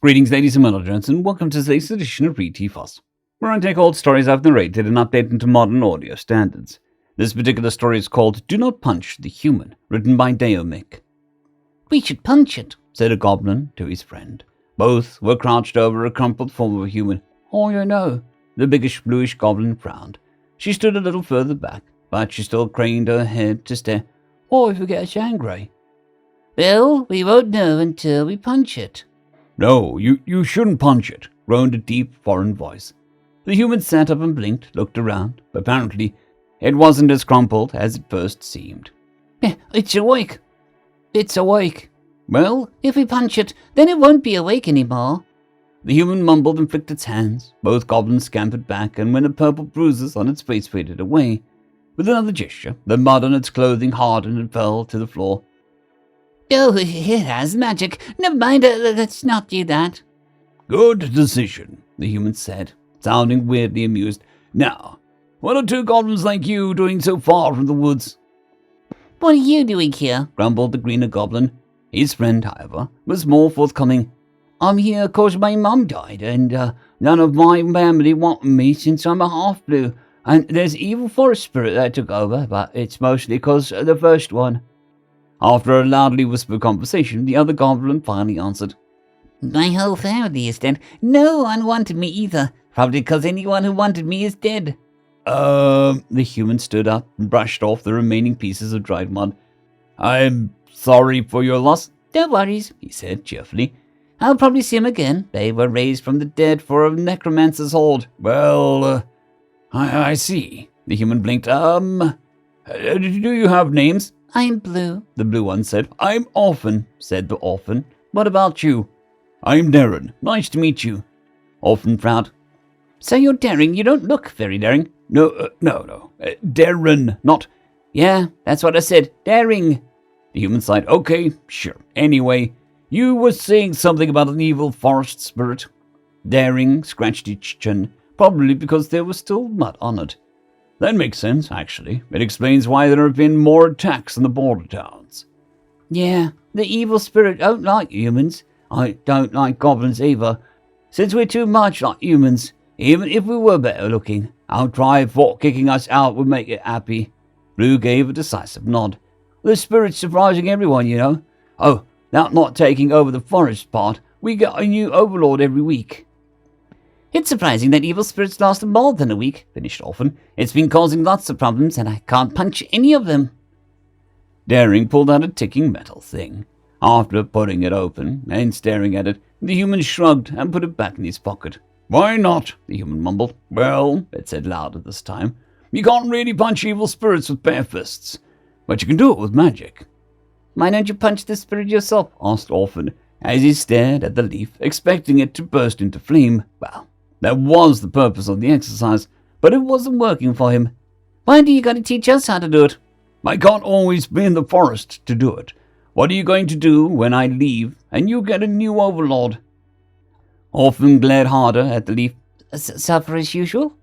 Greetings, ladies and gentlemen, and welcome to today's edition of RE357, where I take old stories I've narrated and update them to modern audio standards. This particular story is called Do Not Punch the Human, written by daeomec. We should punch it, said a goblin to his friend. Both were crouched over a crumpled form of a human. Oh, you know, the biggish bluish goblin frowned. She stood a little further back, but she still craned her head to stare. Oh, if we get us angry. Well, we won't know until we punch it. No, you shouldn't punch it, groaned a deep foreign voice. The human sat up and blinked, looked around. Apparently, it wasn't as crumpled as it first seemed. It's awake. It's awake. Well, if we punch it, then it won't be awake anymore. The human mumbled and flicked its hands. Both goblins scampered back, and when the purple bruises on its face faded away, with another gesture, the mud on its clothing hardened and fell to the floor. Oh, it has magic. Never mind, let's not do that. Good decision, the human said, sounding weirdly amused. Now, what are two goblins like you doing so far from the woods? What are you doing here? Grumbled the greener goblin. His friend, however, was more forthcoming. I'm here 'cause my mum died, and none of my family wanted me since I'm a half-blue. And there's an evil forest spirit that took over, but it's mostly 'cause of the first one. After a loudly whispered conversation, the other goblin finally answered. My whole family is dead. No one wanted me either. Probably 'cause anyone who wanted me is dead. The human stood up and brushed off the remaining pieces of dried mud. I'm sorry for your loss. Don't worry, he said cheerfully. I'll probably see him again. They were raised from the dead for a necromancer's hold. Well, I see. The human blinked. Do you have names? I'm Blue, the blue one said. I'm Orphan, said the orphan. What about you? I'm Darren. Nice to meet you. Orphan frowned. So you're daring. You don't look very daring. No. Darren, not... Yeah, that's what I said. Daring. The human sighed. Okay, sure. Anyway, you were saying something about an evil forest spirit. Daring scratched his chin, probably because there was still mud on it. That makes sense, actually. It explains why there have been more attacks in the border towns. Yeah, the evil spirit don't like humans. I don't like goblins either. Since we're too much like humans, even if we were better looking, our drive for kicking us out would make it happy. Blue gave a decisive nod. The spirit's surprising everyone, you know. Oh, now not taking over the forest part, we get a new overlord every week. It's surprising that evil spirits last more than a week, finished Orphan. It's been causing lots of problems, and I can't punch any of them. Daring pulled out a ticking metal thing. After putting it open and staring at it, the human shrugged and put it back in his pocket. Why not? The human mumbled. Well, it said louder this time, you can't really punch evil spirits with bare fists, but you can do it with magic. Why don't you punch the spirit yourself? Asked Orphan, as he stared at the leaf, expecting it to burst into flame. Well, that was the purpose of the exercise, but it wasn't working for him. Why do you gotta teach us how to do it? I can't always be in the forest to do it. What are you going to do when I leave and you get a new overlord? Orphan glared harder at the leaf. Suffer as usual?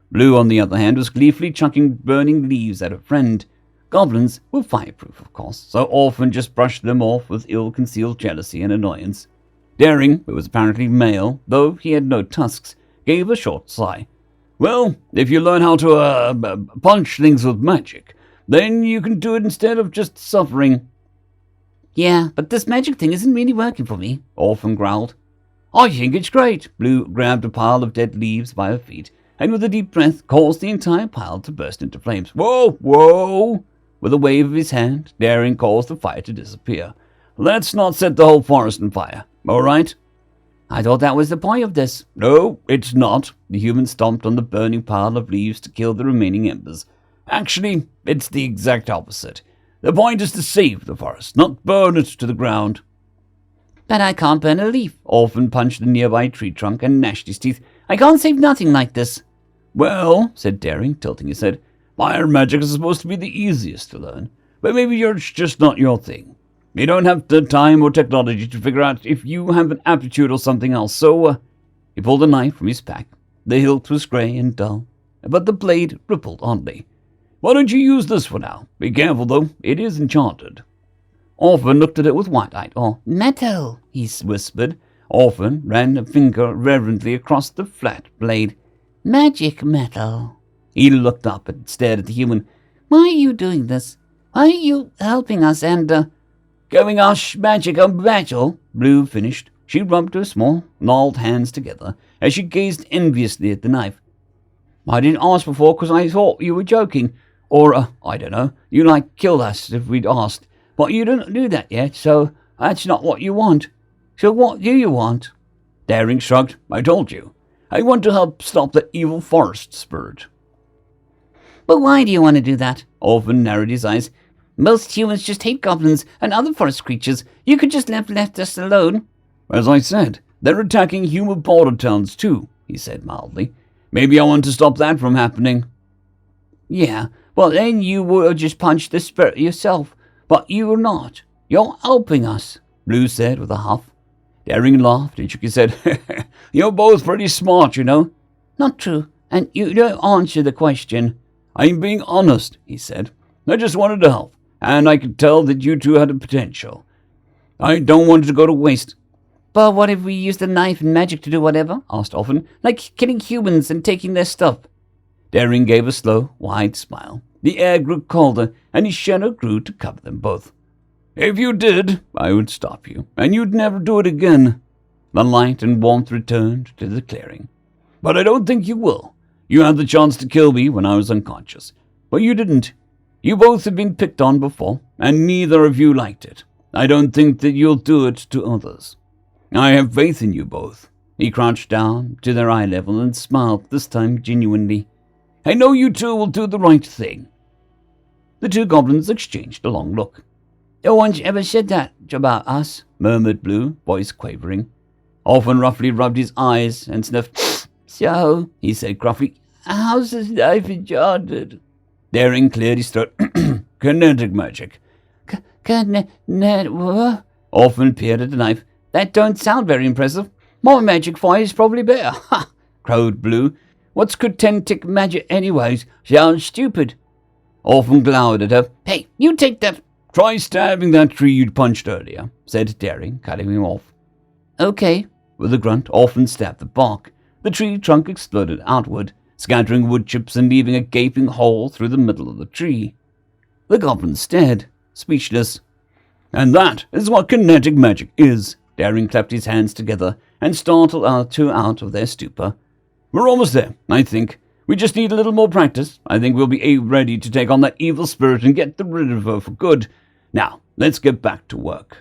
Blue, on the other hand, was gleefully chucking burning leaves at her friend. Goblins were fireproof, of course, so Orphan just brushed them off with ill-concealed jealousy and annoyance. Daring, who was apparently male, though he had no tusks, gave a short sigh. Well, if you learn how to punch things with magic, then you can do it instead of just suffering. Yeah, but this magic thing isn't really working for me, Orphan growled. I think it's great. Blue grabbed a pile of dead leaves by her feet, and with a deep breath caused the entire pile to burst into flames. Whoa! With a wave of his hand, Daring caused the fire to disappear. Let's not set the whole forest on fire. All right? I thought that was the point of this. No, it's not. The human stomped on the burning pile of leaves to kill the remaining embers. Actually, it's the exact opposite. The point is to save the forest, not burn it to the ground. But I can't burn a leaf. Orphan punched the nearby tree trunk and gnashed his teeth. I can't save nothing like this. Well, said Daring, tilting his head, fire magic is supposed to be the easiest to learn, but maybe it's just not your thing. You don't have the time or technology to figure out if you have an aptitude or something else, so... He pulled a knife from his pack. The hilt was grey and dull, but the blade rippled oddly. Why don't you use this for now? Be careful, though. It is enchanted. Orphan looked at it with wide-eyed awe. Metal, he whispered. Orphan ran a finger reverently across the flat blade. Magic metal. He looked up and stared at the human. Why are you doing this? Why are you helping us and, Giving us magic on battle, Blue finished. She rubbed her small, gnarled hands together as she gazed enviously at the knife. I didn't ask before because I thought you were joking. Or, I don't know, you killed us if we'd asked. But you didn't do that yet, so that's not what you want. So what do you want? Daring shrugged. I told you. I want to help stop the evil forest spirit. But why do you want to do that? Orphan narrowed his eyes. Most humans just hate goblins and other forest creatures. You could just left us alone. As I said, they're attacking human border towns too, he said mildly. Maybe I want to stop that from happening. Yeah, well then you would have just punched the spirit yourself. But you're not. You're helping us, Blue said with a huff. Daring laughed and shook his head. You're both pretty smart, you know. Not true, and you don't answer the question. I'm being honest, he said. I just wanted to help, and I could tell that you two had a potential. I don't want it to go to waste. But what if we use the knife and magic to do whatever? Asked Orphan. Like killing humans and taking their stuff. Daring gave a slow, wide smile. The air grew colder, and his shadow grew to cover them both. If you did, I would stop you, and you'd never do it again. The light and warmth returned to the clearing. But I don't think you will. You had the chance to kill me when I was unconscious, but you didn't. You both have been picked on before, and neither of you liked it. I don't think that you'll do it to others. I have faith in you both. He crouched down to their eye level and smiled, this time genuinely. I know you two will do the right thing. The two goblins exchanged a long look. No one's ever said that about us, murmured Blue, voice quavering. Orphan roughly rubbed his eyes and sniffed. So, he said gruffly, how's this knife enchanted? Daring cleared his throat. Kinetic magic. What? Orphan peered at the knife. That don't sound very impressive. My magic fire is probably better. Ha! Crowed Blue. What's kinetic magic anyways? Sounds stupid. Orphan glowered at her. Hey, you take that. Try stabbing that tree you'd punched earlier, said Daring, cutting him off. Okay. With a grunt, Orphan stabbed the bark. The tree trunk exploded outward, scattering wood chips and leaving a gaping hole through the middle of the tree. The goblin stared, speechless. And that is what kinetic magic is. Daring clapped his hands together and startled our two out of their stupor. We're almost there, I think. We just need a little more practice. I think we'll be ready to take on that evil spirit and get rid of her for good. Now, let's get back to work.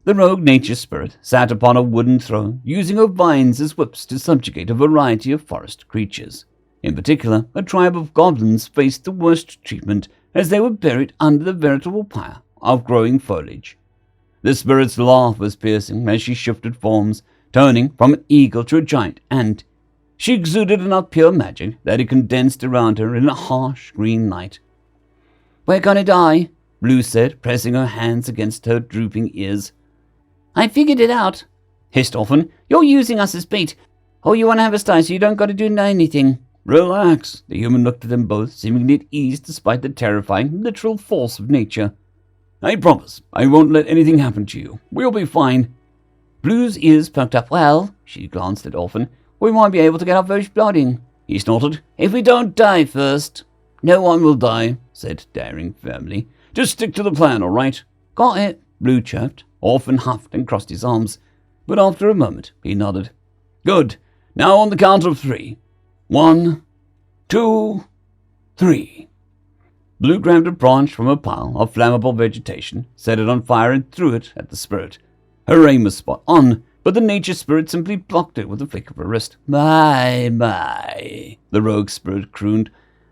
The rogue nature spirit sat upon a wooden throne, using her vines as whips to subjugate a variety of forest creatures. In particular, a tribe of goblins faced the worst treatment as they were buried under the veritable pyre of growing foliage. The spirit's laugh was piercing as she shifted forms, turning from an eagle to a giant ant. She exuded enough pure magic that it condensed around her in a harsh green light. We're gonna die, Blue said, pressing her hands against her drooping ears. I figured it out, hissed Orphan. You're using us as bait. Oh, you want to have us die so you don't got to do anything. Relax. The human looked at them both, seemingly at ease despite the terrifying, literal force of nature. I promise, I won't let anything happen to you. We'll be fine. Blue's ears perked up. Well, she glanced at Orphan, we might be able to get our first blood in. He snorted. If we don't die first. No one will die, said Daring firmly. Just stick to the plan, all right? Got it, Blue chirped. Orphan huffed and crossed his arms, but after a moment he nodded. Good. Now on the count of 3. 1, 2, 3. Blue grabbed a branch from a pile of flammable vegetation, set it on fire and threw it at the spirit. Her aim was spot on, but the nature spirit simply blocked it with a flick of her wrist. My, the rogue spirit crooned.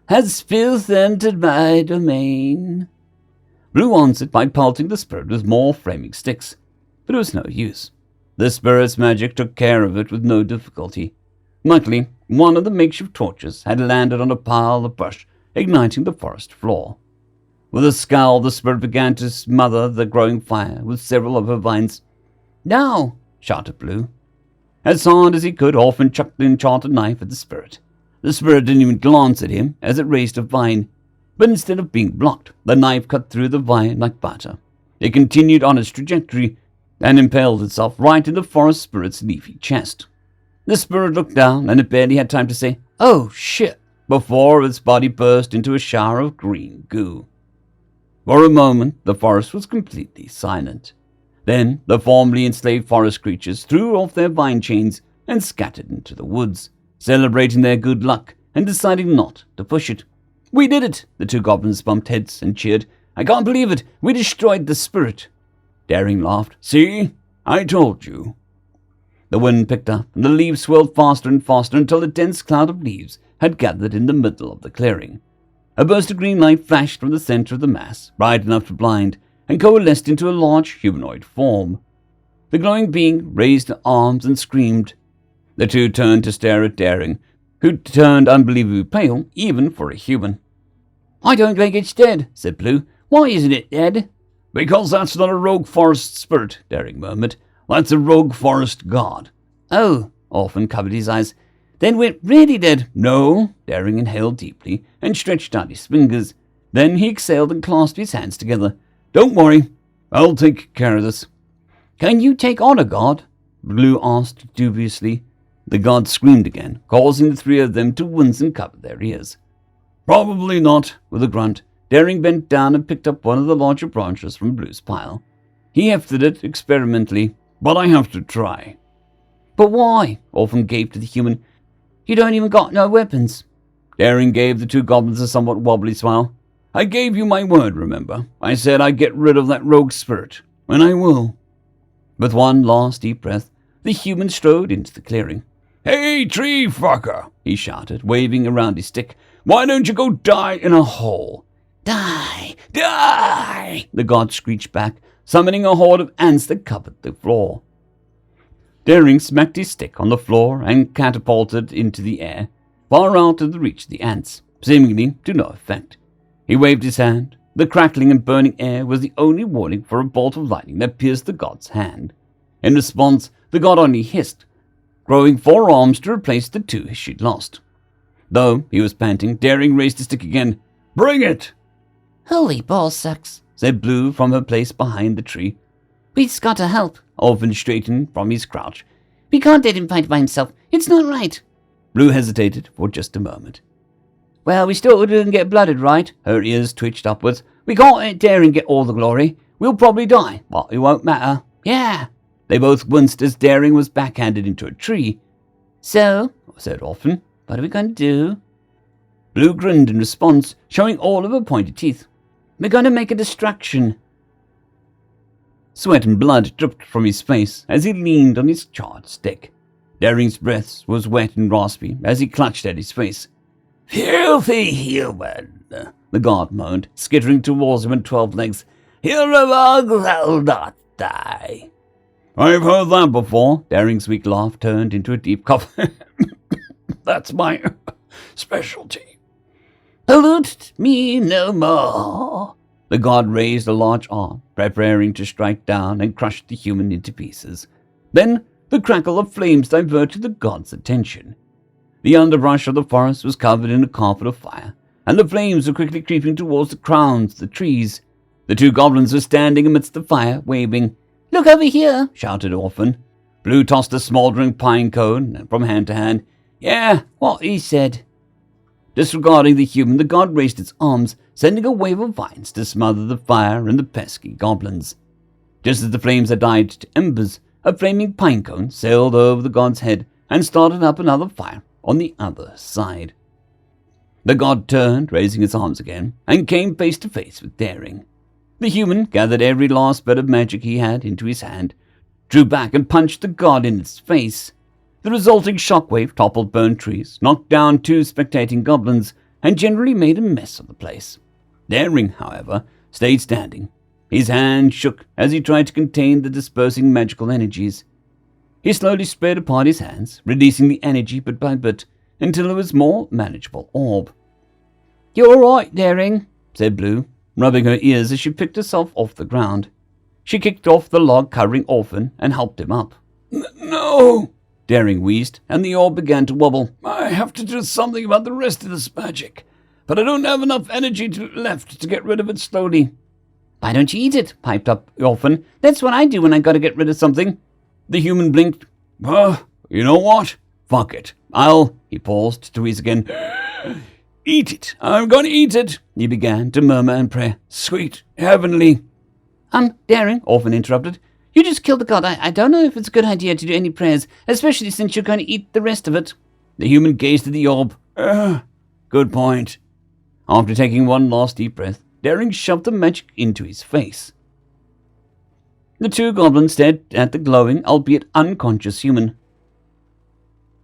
Has filth entered my domain? Blue answered by pelting the spirit with more flaming sticks, but it was no use. The spirit's magic took care of it with no difficulty. Luckily, one of the makeshift torches had landed on a pile of brush, igniting the forest floor. With a scowl, the spirit began to smother the growing fire with several of her vines. Now, shouted Blue. As hard as he could, Orphan chucked the enchanted knife at the spirit. The spirit didn't even glance at him as it raised a vine, but instead of being blocked, the knife cut through the vine like butter. It continued on its trajectory, and impaled itself right in the forest spirit's leafy chest. The spirit looked down, and it barely had time to say, "Oh, shit," before its body burst into a shower of green goo. For a moment, the forest was completely silent. Then the formerly enslaved forest creatures threw off their vine chains and scattered into the woods, celebrating their good luck and deciding not to push it. "We did it!" The two goblins bumped heads and cheered. "I can't believe it! We destroyed the spirit!" Daring laughed. "See? I told you." The wind picked up, and the leaves swirled faster and faster until a dense cloud of leaves had gathered in the middle of the clearing. A burst of green light flashed from the center of the mass, bright enough to blind, and coalesced into a large humanoid form. The glowing being raised her arms and screamed. The two turned to stare at Daring, who turned unbelievably pale, even for a human. "I don't think it's dead," said Blue. "Why isn't it dead?" "Because that's not a rogue forest spirit," Daring murmured. "That's a rogue forest god." "Oh," Orphan covered his eyes. "Then we're really dead." "No." Daring inhaled deeply and stretched out his fingers. Then he exhaled and clasped his hands together. "Don't worry. I'll take care of this." "Can you take on a god?" Blue asked dubiously. The god screamed again, causing the three of them to wince and cover their ears. "Probably not," with a grunt. Daring bent down and picked up one of the larger branches from Blue's pile. He hefted it experimentally. "But I have to try." "But why?" Orphan gaped at the human. "You don't even got no weapons." Daring gave the two goblins a somewhat wobbly smile. "I gave you my word, remember? I said I'd get rid of that rogue spirit, and I will." With one last deep breath, the human strode into the clearing. "Hey, tree fucker!" he shouted, waving around his stick. "Why don't you go die in a hole?" "Die! Die! The god screeched back, summoning a horde of ants that covered the floor. Daring smacked his stick on the floor and catapulted into the air, far out of the reach of the ants, seemingly to no effect. He waved his hand. The crackling and burning air was the only warning for a bolt of lightning that pierced the god's hand. In response, the god only hissed, growing 4 arms to replace the 2 she'd lost. Though he was panting, Daring raised his stick again. "Bring it!" "Holy ball sacks," said Blue from her place behind the tree. "We've got to help." Orphan straightened from his crouch. "We can't let him fight by himself. It's not right." Blue hesitated for just a moment. "Well, we still didn't get blooded, right?" Her ears twitched upwards. "We can't let Daring get all the glory. We'll probably die, but it won't matter." "Yeah." They both winced as Daring was backhanded into a tree. "So," said Orphan, "what are we going to do?" Blue grinned in response, showing all of her pointed teeth. "We're going to make a distraction." Sweat and blood dripped from his face as he leaned on his charred stick. Daring's breath was wet and raspy as he clutched at his face. "Filthy human," the god moaned, skittering towards him on 12 legs. "You're among they'll not die." "I've heard that before." Daring's weak laugh turned into a deep cough. "That's my specialty." "Pollute me no more." The god raised a large arm, preparing to strike down and crush the human into pieces. Then the crackle of flames diverted the god's attention. The underbrush of the forest was covered in a carpet of fire, and the flames were quickly creeping towards the crowns of the trees. The 2 goblins were standing amidst the fire, waving. "Look over here," shouted Orphan. Blue tossed a smouldering pine cone from hand to hand. "Yeah, what he said." Disregarding the human, the god raised its arms, sending a wave of vines to smother the fire and the pesky goblins. Just as the flames had died to embers, a flaming pine cone sailed over the god's head and started up another fire on the other side. The god turned, raising his arms again, and came face to face with Daring. The human gathered every last bit of magic he had into his hand, drew back and punched the god in its face. The resulting shockwave toppled burned trees, knocked down 2 spectating goblins, and generally made a mess of the place. Daring, however, stayed standing. His hand shook as he tried to contain the dispersing magical energies. He slowly spread apart his hands, releasing the energy bit by bit, until it was a more manageable orb. "You're all right, Daring," said Blue, rubbing her ears as she picked herself off the ground. She kicked off the log covering Orphan and helped him up. "No," Daring wheezed, and the orb began to wobble. "I have to do something about the rest of this magic, but I don't have enough energy left to get rid of it slowly." Why don't you eat it? Piped up Orphan. That's what I do when I gotta get rid of something. The human blinked. You know what? Fuck it. He paused to wheeze again. Eat it. I'm gonna eat it, he began to murmur and pray. Sweet, heavenly. Daring, Orphan interrupted. You just killed the god. I don't know if it's a good idea to do any prayers, especially since you're going to eat the rest of it. The human gazed at the orb. Good point. After taking one last deep breath, Daring shoved the magic into his face. The two goblins stared at the glowing, albeit unconscious human.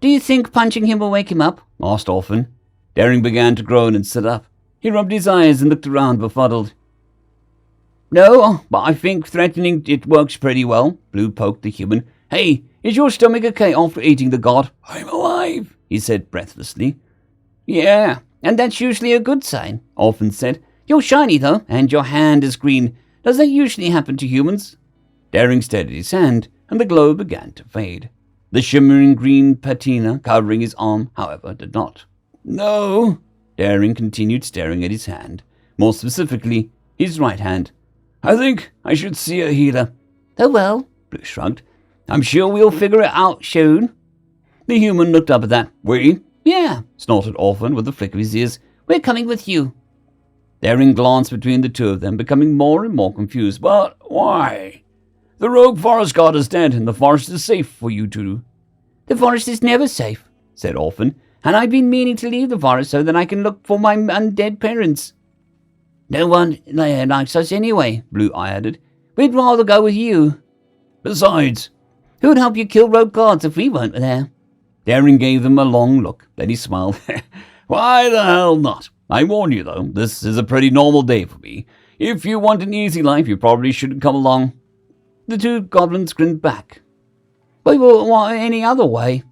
Do you think punching him will wake him up? Asked Orphan. Daring began to groan and sit up. He rubbed his eyes and looked around befuddled. No, but I think threatening it works pretty well. Blue poked the human. Hey, is your stomach okay after eating the god? I'm alive, he said breathlessly. Yeah, and that's usually a good sign, Orphan said. You're shiny, though, and your hand is green. Does that usually happen to humans? Daring steadied his hand, and the glow began to fade. The shimmering green patina covering his arm, however, did not. No, Daring continued staring at his hand, more specifically, his right hand. I think I should see a healer. Oh well, Blue shrugged. I'm sure we'll figure it out soon. The human looked up at that. We? Yeah, snorted Orphan with a flick of his ears. We're coming with you. Daring glanced between the two of them, becoming more and more confused. But why? The rogue forest god is dead, and the forest is safe for you two. The forest is never safe, said Orphan, and I've been meaning to leave the forest so that I can look for my undead parents. No one likes us anyway, Blue added. We'd rather go with you. Besides, who'd help you kill rogue gods if we weren't there? Daring gave them a long look, then he smiled. Why the hell not? I warn you, though, this is a pretty normal day for me. If you want an easy life, you probably shouldn't come along. The two goblins grinned back. We wouldn't want it any other way.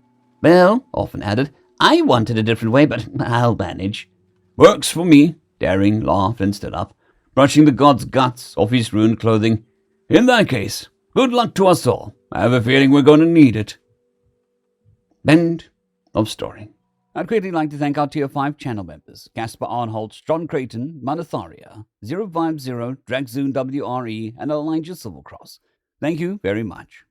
Well, Orphan added, I wanted a different way, but I'll manage. Works for me. Daring laughed and stood up, brushing the god's guts off his ruined clothing. In that case, good luck to us all. I have a feeling we're going to need it. End of story. I'd greatly like to thank our Tier 5 channel members, Caspar Arnholtz, John Creighton, Manatharia, 050, Dragzoon WRE, and Elijah Silvercross. Thank you very much.